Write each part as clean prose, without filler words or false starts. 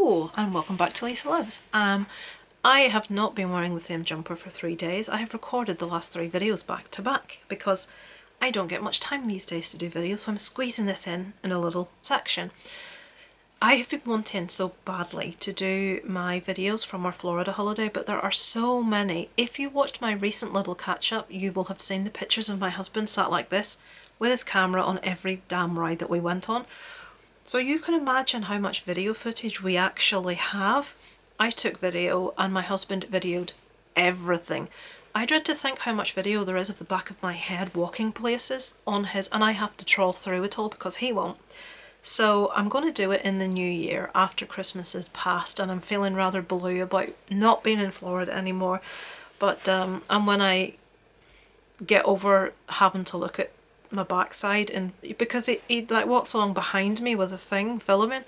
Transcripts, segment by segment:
Hello and welcome back to Lisa Lives. I have not been wearing the same jumper for 3 days. I have recorded the last 3 videos back to back because I don't get much time these days to do videos, so I'm squeezing this in a little section. I have been wanting so badly to do my videos from our Florida holiday, but there are so many. If you watched my recent little catch up, you will have seen the pictures of my husband sat like this with his camera on every damn ride that we went on. So you can imagine how much video footage we actually have. I took video and my husband videoed everything. I dread to think how much video there is of the back of my head walking places on his, and I have to trawl through it all because he won't. So I'm going to do it in the new year after Christmas is past, and I'm feeling rather blue about not being in Florida anymore. But and when I get over having to look at my backside, and because he like walks along behind me with a thing filming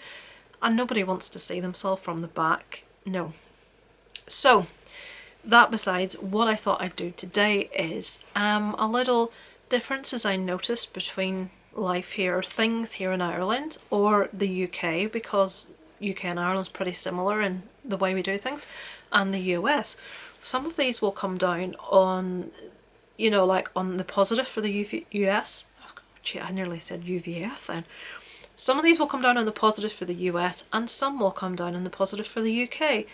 and nobody wants to see themselves from the back. No. So that besides, what I thought I'd do today is a little differences I noticed between life here, things here in Ireland or the UK, because UK and Ireland's pretty similar in the way we do things, and the US. Some of these will come down on, you know, like on the positive for the US. Gee, I nearly said UVF then. Some of these will come down on the positive for the US and some will come down on the positive for the UK.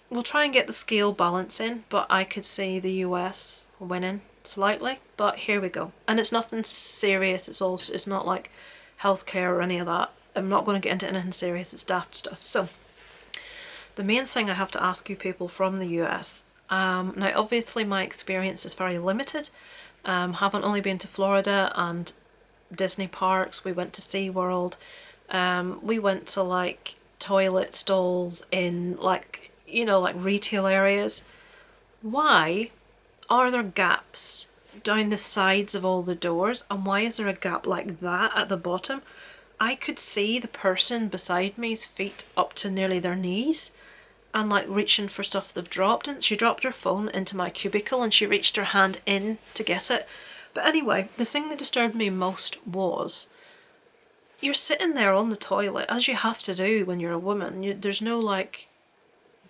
We'll try and get the scale balance in, but I could see the US winning slightly, but here we go. And it's nothing serious, it's not like healthcare or any of that. I'm not going to get into anything serious, it's daft stuff. So the main thing I have to ask you people from the US, now obviously my experience is very limited. Haven't only been to Florida and Disney parks. We went to SeaWorld. We went to like toilet stalls in like, you know, like retail areas. Why are there gaps down the sides of all the doors, and why is there a gap like that at the bottom? I could see the person beside me's feet up to nearly their knees and like reaching for stuff they've dropped, and she dropped her phone into my cubicle and she reached her hand in to get it. But anyway, the thing that disturbed me most was you're sitting there on the toilet, as you have to do when you're a woman. There's no like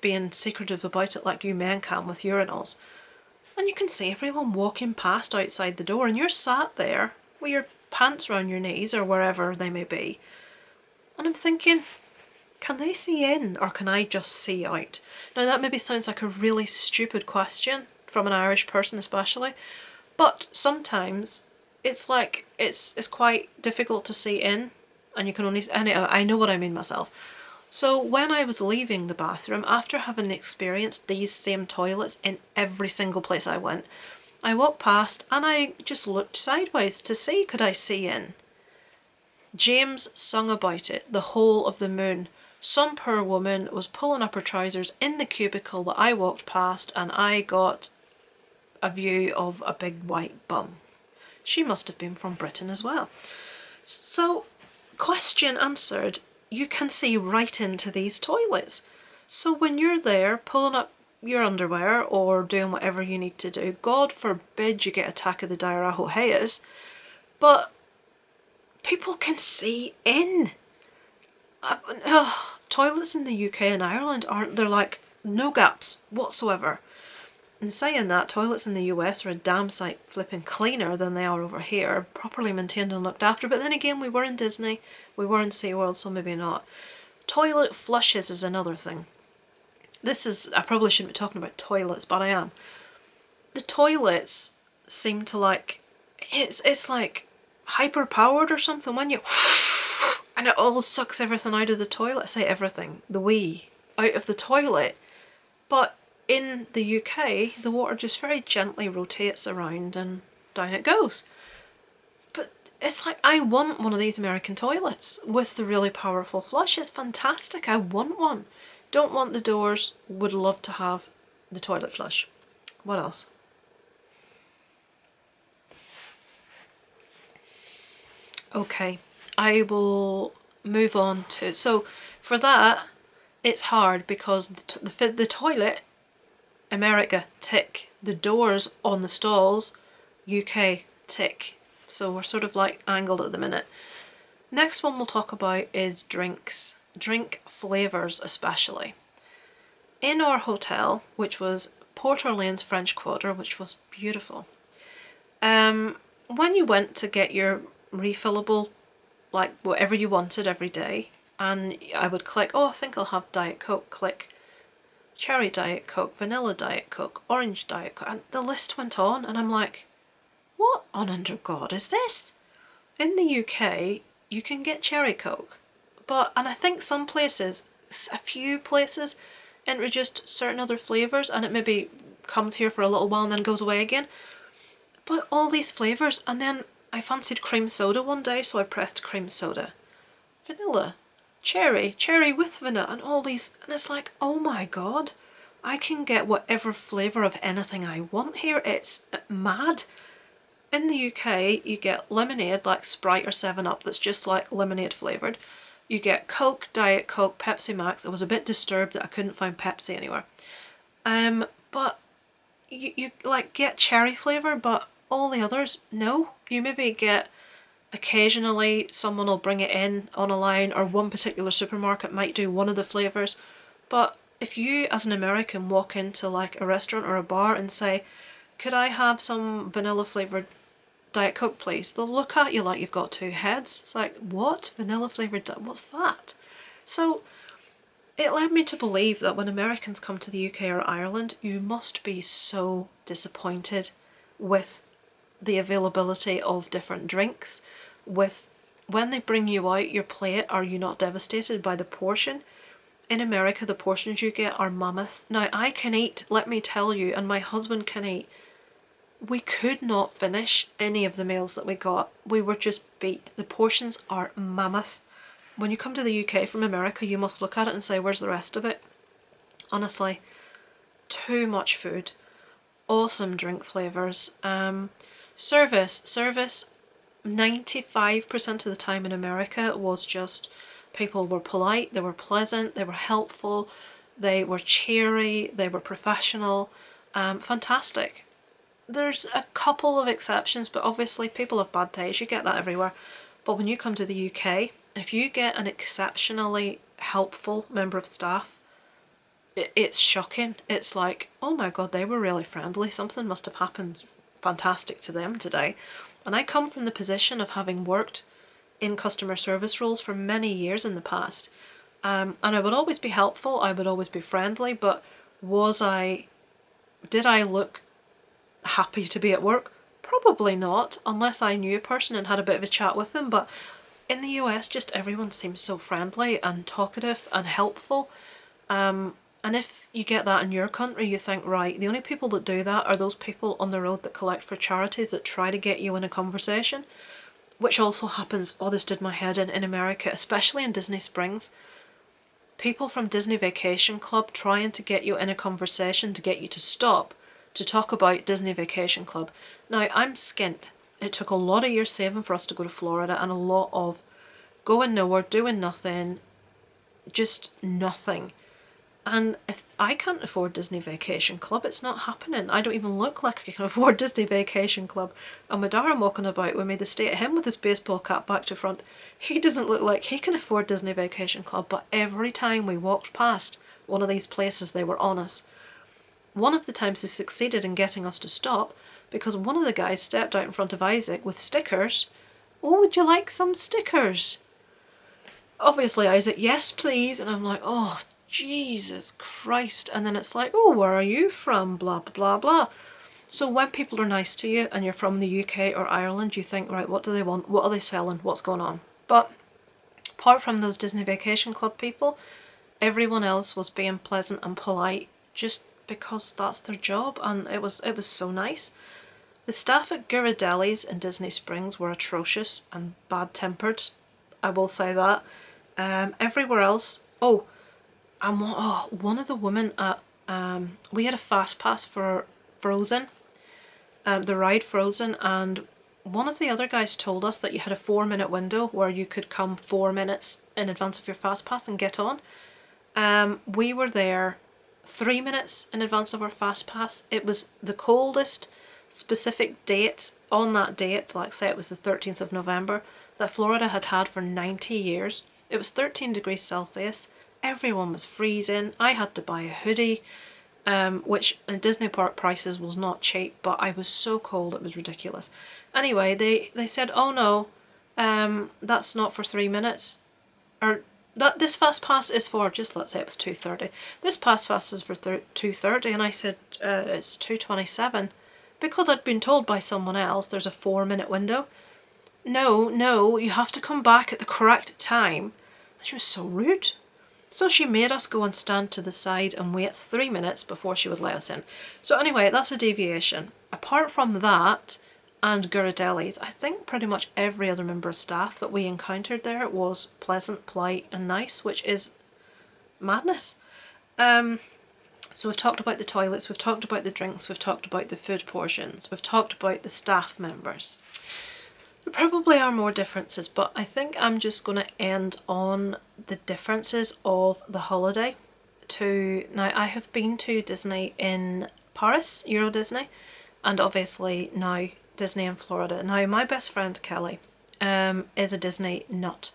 being secretive about it like you men can with urinals, and you can see everyone walking past outside the door and you're sat there with your pants around your knees or wherever they may be, and I'm thinking, can they see in or can I just see out? Now that maybe sounds like a really stupid question from an Irish person especially, but sometimes it's like it's quite difficult to see in, and you can only, I know what I mean myself. So when I was leaving the bathroom, after having experienced these same toilets in every single place I went, I walked past and I just looked sideways to see could I see in. James sung about it the whole of the moon. Some poor woman was pulling up her trousers in the cubicle that I walked past, and I got a view of a big white bum. She must have been from Britain as well. So, question answered, you can see right into these toilets. So when you're there pulling up your underwear or doing whatever you need to do, God forbid you get attack of the diarrhea, but people can see in. Toilets in the UK and Ireland aren't, they're like no gaps whatsoever. And saying that, toilets in the US are a damn sight flipping cleaner than they are over here, properly maintained and looked after. But then again, we were in Disney, we were in SeaWorld, so maybe not. Toilet flushes is another thing. I probably shouldn't be talking about toilets, but I am. The toilets seem to like, it's like hyper powered or something when you and it all sucks everything out of the toilet. I say everything, the wee, out of the toilet. But in the UK, the water just very gently rotates around and down it goes. But it's like, I want one of these American toilets with the really powerful flush. It's fantastic. I want one. Don't want the doors. Would love to have the toilet flush. What else? Okay, I will move on to, so for that it's hard because the toilet, America, tick. The doors on the stalls, UK, tick. So we're sort of like angled at the minute. Next one we'll talk about is drinks. drink flavours especially. In our hotel, which was Port Orleans French Quarter, which was beautiful, when you went to get your refillable, like whatever you wanted every day, and I would click, oh, I think I'll have Diet Coke, click cherry Diet Coke, vanilla Diet Coke, orange Diet Coke, and the list went on, and I'm like, what on under God is this? In the UK, you can get cherry Coke, and I think some places, a few places, introduced certain other flavours, and it maybe comes here for a little while and then goes away again. But all these flavours, and then I fancied cream soda one day, so I pressed cream soda. Vanilla, cherry with vanilla, and all these, and it's like, oh my God, I can get whatever flavour of anything I want here. It's mad. In the UK, you get lemonade like Sprite or 7-Up that's just like lemonade flavoured. You get Coke, Diet Coke, Pepsi Max. I was a bit disturbed that I couldn't find Pepsi anywhere. But you like get cherry flavour, but all the others, no. You maybe get occasionally someone will bring it in on a line, or one particular supermarket might do one of the flavours. But if you as an American walk into like a restaurant or a bar and say, could I have some vanilla flavoured Diet Coke please? They'll look at you like you've got two heads. It's like, what? Vanilla flavoured, what's that? So it led me to believe that when Americans come to the UK or Ireland, you must be so disappointed with the availability of different drinks, with when they bring you out your plate, are you not devastated by the portion? In America, the portions you get are mammoth. Now, I can eat, let me tell you, and my husband can eat. We could not finish any of the meals that we got. We were just beat. The portions are mammoth. When you come to the UK from America, you must look at it and say, where's the rest of it? Honestly, too much food. Awesome drink flavours. Service, 95% of the time in America was just people were polite, they were pleasant, they were helpful, they were cheery, they were professional. Fantastic. There's a couple of exceptions, but obviously people have bad days, you get that everywhere. But when you come to the UK, if you get an exceptionally helpful member of staff, it's shocking. It's like, oh my God, they were really friendly. Something must have happened fantastic to them today. And I come from the position of having worked in customer service roles for many years in the past. And I would always be helpful, I would always be friendly, but did I look happy to be at work? Probably not, unless I knew a person and had a bit of a chat with them. But in the US, just everyone seems so friendly and talkative and helpful. And if you get that in your country, you think, right, the only people that do that are those people on the road that collect for charities that try to get you in a conversation, which also happens, oh, this did my head in America, especially in Disney Springs. People from Disney Vacation Club trying to get you in a conversation to get you to stop to talk about Disney Vacation Club. Now, I'm skint. It took a lot of years saving for us to go to Florida, and a lot of going nowhere, doing nothing, just nothing. And if I can't afford Disney Vacation Club, it's not happening. I don't even look like I can afford Disney Vacation Club. And with Darren walking about, we made the state of him with his baseball cap back to front. He doesn't look like he can afford Disney Vacation Club, but every time we walked past one of these places, they were on us. One of the times he succeeded in getting us to stop because one of the guys stepped out in front of Isaac with stickers. Oh, would you like some stickers? Obviously, Isaac, yes, please. And I'm like, oh, Jesus Christ. And then it's like, oh, where are you from? Blah, blah, blah, blah. So when people are nice to you and you're from the UK or Ireland, you think, right, what do they want? What are they selling? What's going on? But apart from those Disney Vacation Club people, everyone else was being pleasant and polite just because that's their job, and it was so nice. The staff at Ghirardelli's in Disney Springs were atrocious and bad-tempered. I will say that. Everywhere else, and one of the women at we had a fast pass for Frozen, the ride Frozen, and one of the other guys told us that you had a 4-minute window where you could come 4 minutes in advance of your fast pass and get on. We were there 3 minutes in advance of our fast pass. It was the coldest specific date on that date, like say it was the 13th of November, that Florida had had for 90 years. It was 13 degrees Celsius. Everyone was freezing. I had to buy a hoodie, which in Disney park prices was not cheap, but I was so cold it was ridiculous. Anyway, they said, oh no, that's not for 3 minutes. Or that this fast pass is for, just let's say it was 2:30. This fast pass is for 2:30, and I said it's 2:27 because I'd been told by someone else there's a 4-minute window. No, you have to come back at the correct time. And she was so rude. So she made us go and stand to the side and wait 3 minutes before she would let us in. So anyway, that's a deviation. Apart from that and Ghirardelli's, I think pretty much every other member of staff that we encountered there was pleasant, polite and nice, which is madness. So we've talked about the toilets, we've talked about the drinks, we've talked about the food portions, we've talked about the staff members. There probably are more differences, but I think I'm just going to end on the differences of the holiday. Now, I have been to Disney in Paris, Euro Disney, and obviously now Disney in Florida. Now, my best friend Kelly is a Disney nut.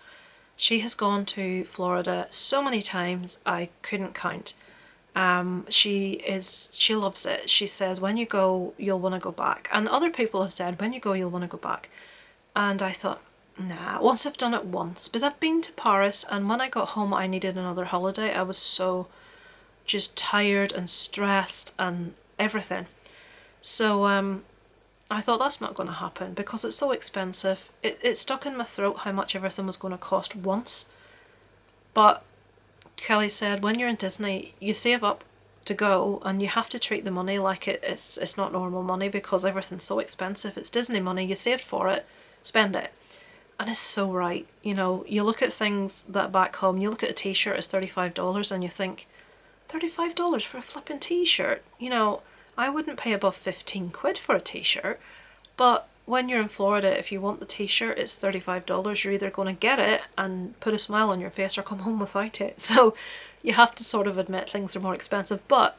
She has gone to Florida so many times I couldn't count. She loves it. She says when you go you'll want to go back, and other people have said when you go you'll want to go back. And I thought, nah, once I've done it once, because I've been to Paris and when I got home I needed another holiday. I was so just tired and stressed and everything. So I thought that's not going to happen because it's so expensive. It stuck in my throat how much everything was going to cost once. But Kelly said when you're in Disney you save up to go and you have to treat the money like it's not normal money because everything's so expensive. It's Disney money, you saved for it, spend it. And it's so right. You know, you look at things that back home, you look at a t-shirt as $35 and you think, $35 for a flipping t-shirt? You know, I wouldn't pay above 15 quid for a t-shirt, but when you're in Florida, if you want the t-shirt, it's $35. You're either going to get it and put a smile on your face or come home without it. So you have to sort of admit things are more expensive, but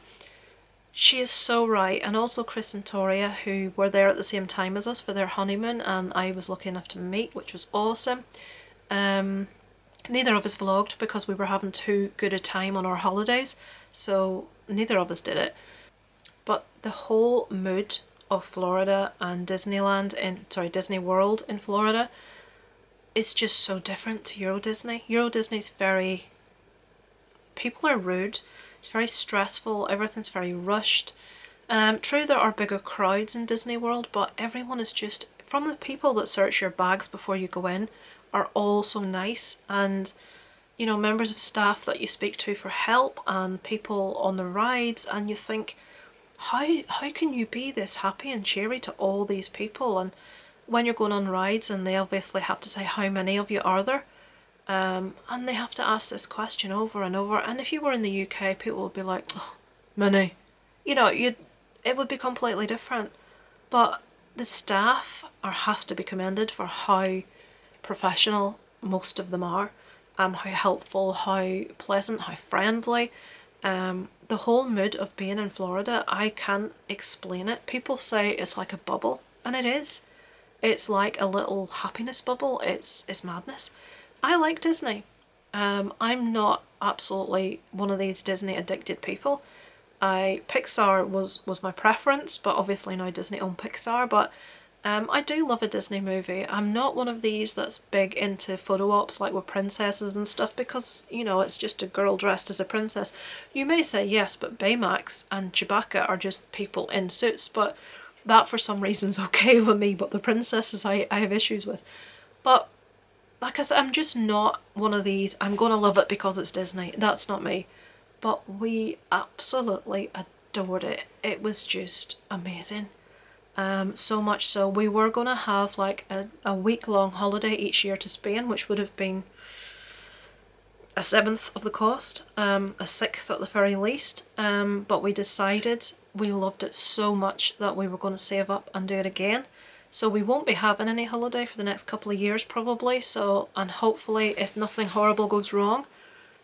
she is so right. And also Chris and Toria, who were there at the same time as us for their honeymoon, and I was lucky enough to meet, which was awesome. Neither of us vlogged because we were having too good a time on our holidays, so neither of us did it. But the whole mood of Florida and Disney World in Florida is just so different to Euro Disney. Euro Disney's people are rude. It's very stressful, everything's very rushed. True, there are bigger crowds in Disney World, but everyone is just, from the people that search your bags before you go in, are all so nice. And, you know, members of staff that you speak to for help and people on the rides, and you think, how can you be this happy and cheery to all these people? And when you're going on rides and they obviously have to say how many of you are there, and they have to ask this question over and over. And if you were in the UK, people would be like, oh, many. You know, it would be completely different. But the staff have to be commended for how professional most of them are, how helpful, how pleasant, how friendly. The whole mood of being in Florida, I can't explain it. People say it's like a bubble, and it is. It's like a little happiness bubble. It's madness. I like Disney. I'm not absolutely one of these Disney addicted people. Pixar was my preference, but obviously now Disney own Pixar, but I do love a Disney movie. I'm not one of these that's big into photo ops like with princesses and stuff because, you know, it's just a girl dressed as a princess. You may say yes, but Baymax and Chewbacca are just people in suits, but that for some reason's okay with me, but the princesses I have issues with. But like I said, I'm just not one of these, I'm gonna love it because it's Disney. That's not me. But we absolutely adored it. It was just amazing. So much so we were gonna have like a week-long holiday each year to Spain, which would have been a seventh of the cost, a sixth at the very least. But we decided we loved it so much that we were going to save up and do it again. So we won't be having any holiday for the next couple of years probably, so, and hopefully if nothing horrible goes wrong,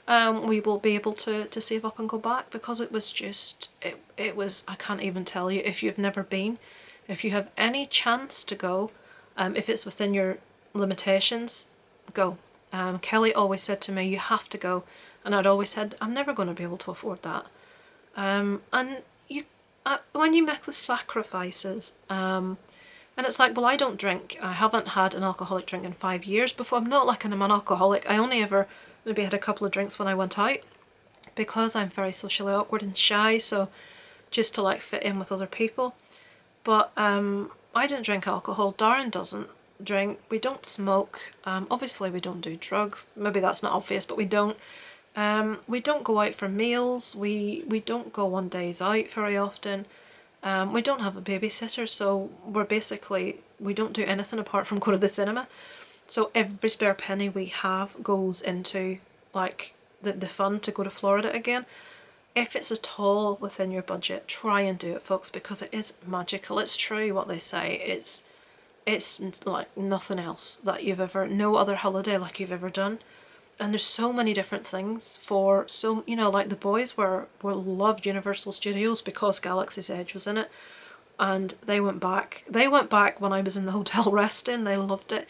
we will be able to save up and go back, because it was just, it was, I can't even tell you, if you've never been, if you have any chance to go, if it's within your limitations, go. Kelly always said to me, you have to go. And I'd always said, I'm never going to be able to afford that. And you, when you make the sacrifices, and it's like, well, I don't drink. I haven't had an alcoholic drink in 5 years before. I'm not like I'm an alcoholic. I only ever maybe had a couple of drinks when I went out because I'm very socially awkward and shy. So just to like fit in with other people. But I don't drink alcohol. Darren doesn't drink. We don't smoke. Obviously, we don't do drugs. Maybe that's not obvious, but we don't. We don't go out for meals. We don't go on days out very often. We don't have a babysitter, so we don't do anything apart from go to the cinema. So every spare penny we have goes into like the fund to go to Florida again. If it's at all within your budget, try and do it, folks, because it is magical. It's true what they say. It's like nothing else that you've ever, no other holiday like you've ever done. And there's so many different things for, so, you know, like the boys were loved Universal Studios because Galaxy's Edge was in it. And they went back. They went back when I was in the hotel resting. They loved it.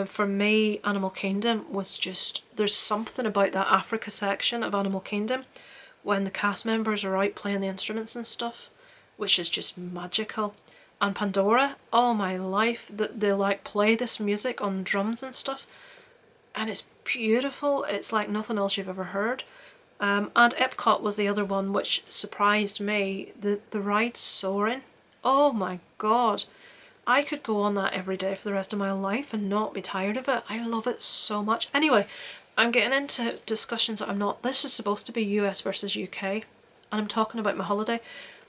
For me, Animal Kingdom was just, there's something about that Africa section of Animal Kingdom when the cast members are out playing the instruments and stuff, which is just magical. And Pandora, oh my life, they like play this music on drums and stuff, and it's beautiful. It's like nothing else you've ever heard. And Epcot was the other one which surprised me. The ride Soarin', oh my god. I could go on that every day for the rest of my life and not be tired of it. I love it so much. Anyway, I'm getting into discussions that I'm not. This is supposed to be US versus UK, and I'm talking about my holiday.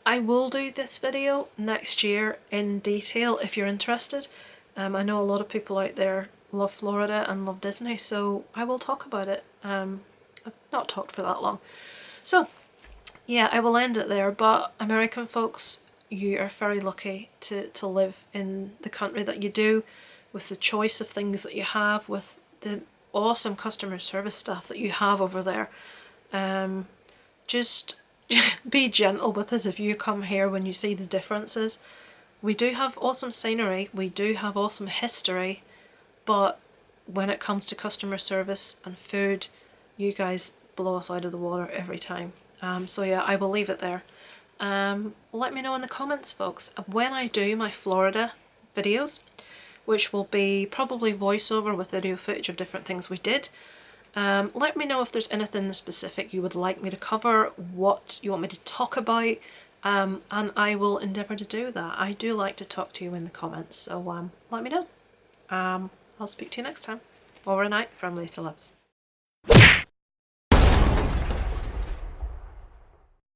I will do this video next year in detail if you're interested. I know a lot of people out there love Florida and love Disney, so I will talk about it. I've not talked for that long. So, yeah, I will end it there, but American folks, you are very lucky to live in the country that you do, with the choice of things that you have, with the awesome customer service staff that you have over there. Just be gentle with us if you come here when you see the differences. We do have awesome scenery, we do have awesome history, but when it comes to customer service and food, you guys blow us out of the water every time. So yeah, I will leave it there. Let me know in the comments, folks, when I do my Florida videos, which will be probably voiceover with video footage of different things we did. Let me know if there's anything specific you would like me to cover, what you want me to talk about, and I will endeavour to do that. I do like to talk to you in the comments, so let me know. I'll speak to you next time. Over and out from Lisa Loves.